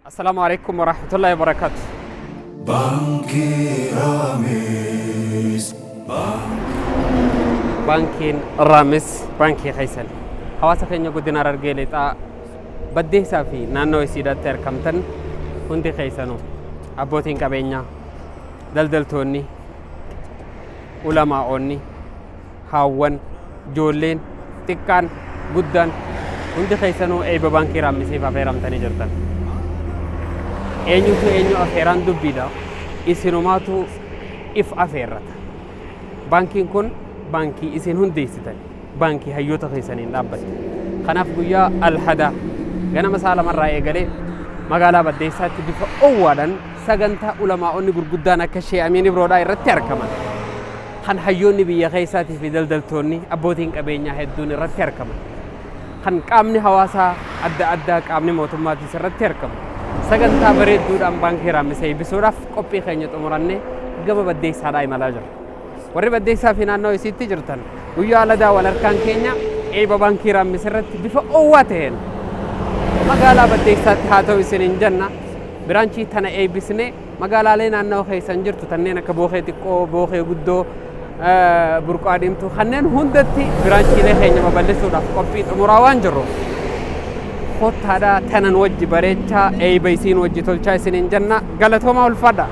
السلام عليكم ورحمة الله وبركاته. بانكي رامز بانكين رامز بانكي خيسل حواسا خينيو قدنا ررقيلي تا بديه سافي نانو يسيدات تركمتن هندي خيسانو أبوتين كابينيا دلدلتوني علماءوني هاوان جولين تكان قدان هندي خيسانو أي بانكي رامزي فافيرام تاني جرتن eenyu afeeraan dubbiidha isinumaatu if afeerrata baankiin kun baankii isin hundeessitan baankii hayyoota keessaniin dhaabbate kanaaf guyyaa alhada ganama saa lamarraa eegalee magaalaa Baddeessaatti bifa owwaadhaan sagantaa ulamaa'onni gurguddaan akka Sheek Amiin Ibroodhaa irratti argaman kan hayyoonni biyya keessaatii fi daldaltoonni abbootiin qabeenyaa hedduun irratti argaman kan qaamni hawaasaa adda addaa qaamni mootummaatis irratti argamu sagantaa bareedduudhaan baankii raammisee bisuudhaaf qophii keenya xumuranne gama Baddeessaadhaa imalaa jirra. Warri Baddeessaa fi naannoo isiitti jirtan guyyaa aladaa wal harkaan keenya eeba baankii raammisee irratti bifa owwaa ta'een magaalaa Baddeessaatti haa ta'u isiniin jenna biraanchii tana eebbisnee magaalaalee naannoo keessan jirtu tanneen akka Booqee xiqqoo, Booqee guddoo, Burqaa diimtuu kanneen hundatti biraanchiilee keenya babal'isuudhaaf qophii xumuraa waan jirruuf kottaadhaa tanan wajji bareechaa eeba isiin wajji tolchaa isiniin jenna galatoomaa ulfaadha.